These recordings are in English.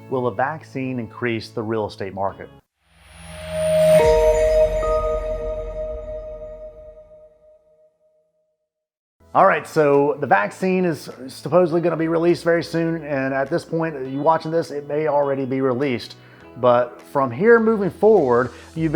will the vaccine increase the real estate market? All right, so the vaccine is supposedly going to be released very soon, and at this point, you watching this, it may already be released. But from here moving forward, you'll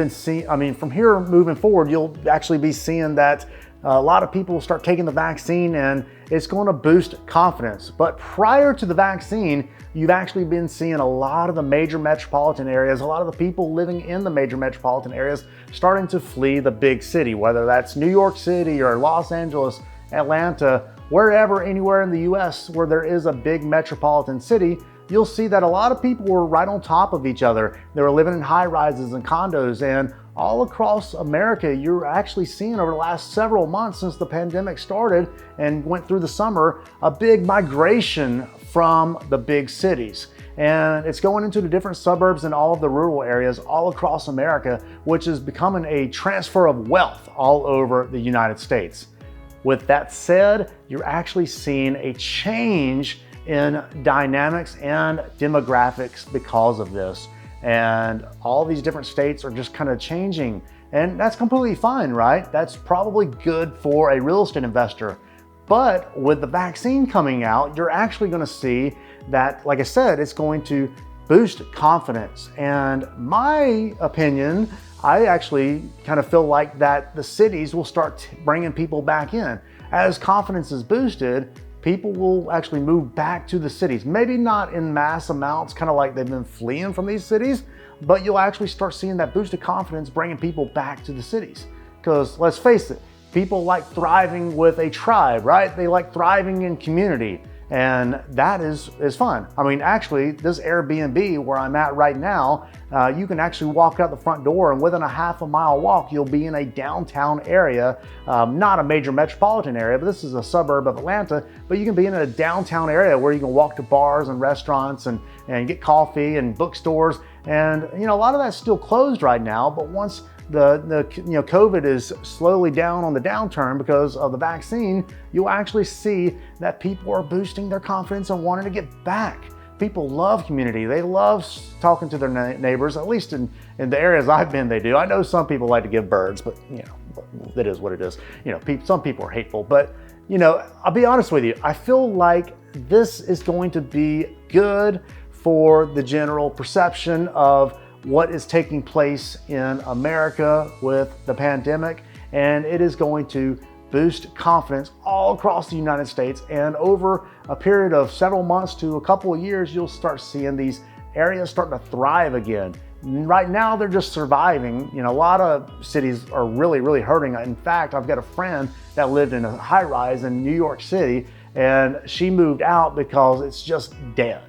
actually be seeing that a lot of people will start taking the vaccine, and it's going to boost confidence. But prior to the vaccine, you've actually been seeing a lot of the major metropolitan areas, a lot of the people living in the major metropolitan areas starting to flee the big city, whether that's New York City or Los Angeles, Atlanta, wherever, anywhere in the US where there is a big metropolitan city. You'll see that a lot of people were right on top of each other. They were living in high rises and condos, and all across America, you're actually seeing over the last several months since the pandemic started and went through the summer, a big migration from the big cities. And it's going into the different suburbs and all of the rural areas all across America, which is becoming a transfer of wealth all over the United States. With that said, you're actually seeing a change in dynamics and demographics because of this. And all these different states are just kind of changing. And that's completely fine, right? That's probably good for a real estate investor. But with the vaccine coming out, you're actually going to see that, like I said, it's going to boost confidence. And my opinion, I actually kind of feel like that the cities will start bringing people back in. As confidence is boosted, people will actually move back to the cities. Maybe not in mass amounts, kind of like they've been fleeing from these cities, but you'll actually start seeing that boosted confidence bringing people back to the cities. Because let's face it, people like thriving with a tribe, right? They like thriving in community. And that is fun. I mean, actually, this Airbnb where I'm at right now, you can actually walk out the front door, and within a half a mile walk, you'll be in a downtown area, not a major metropolitan area, but this is a suburb of Atlanta, but you can be in a downtown area where you can walk to bars and restaurants and get coffee and bookstores. And a lot of that's still closed right now, but once the COVID is slowly down on the downturn because of the vaccine, you'll actually see that people are boosting their confidence and wanting to get back. People love community. They love talking to their neighbors, at least in the areas I've been, they do. I know some people like to give birds, but that is what it is. Some people are hateful, but I'll be honest with you. I feel like this is going to be good for the general perception of what is taking place in America with the pandemic, and it is going to boost confidence all across the United States. And over a period of several months to a couple of years, you'll start seeing these areas starting to thrive again. Right now, they're just surviving. A lot of cities are really, really hurting. In fact, I've got a friend that lived in a high rise in New York City, and she moved out because it's just dead.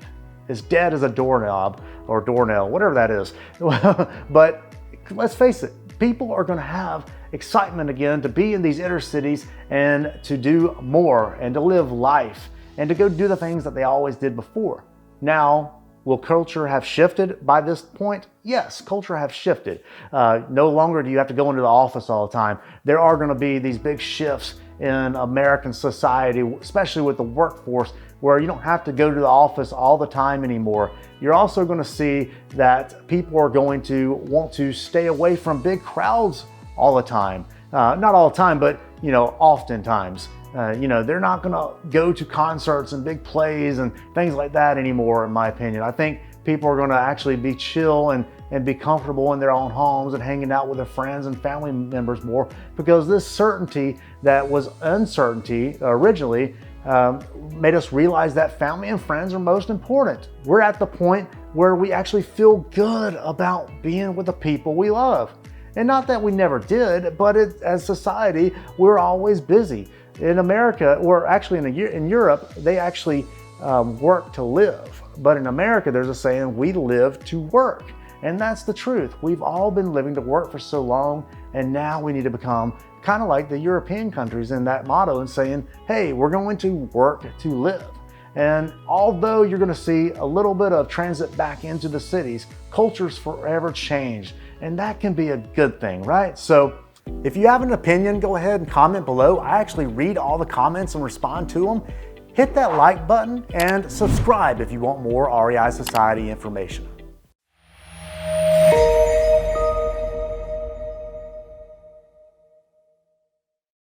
It's dead as a doorknob or doornail, whatever that is. But let's face it, people are going to have excitement again to be in these inner cities and to do more and to live life and to go do the things that they always did before. Now, will culture have shifted by this point? Yes, culture have shifted. No longer do you have to go into the office all the time. There are going to be these big shifts in American society, especially with the workforce, where you don't have to go to the office all the time anymore. You're also going to see that people are going to want to stay away from big crowds all the time. Not all the time, but oftentimes. They're not going to go to concerts and big plays and things like that anymore, in my opinion. I think people are going to actually be chill and be comfortable in their own homes and hanging out with their friends and family members more, because this certainty that was uncertainty originally made us realize that family and friends are most important. We're at the point where we actually feel good about being with the people we love. And not that we never did, but as society, we're always busy. In America, or actually in Europe, they actually work to live. But in America, there's a saying, we live to work. And that's the truth. We've all been living to work for so long, and now we need to become kind of like the European countries in that motto and saying, hey, we're going to work to live. And although you're going to see a little bit of transit back into the cities, culture's forever changed. And that can be a good thing, right? So if you have an opinion, go ahead and comment below. I actually read all the comments and respond to them. Hit that like button and subscribe if you want more REI Society information.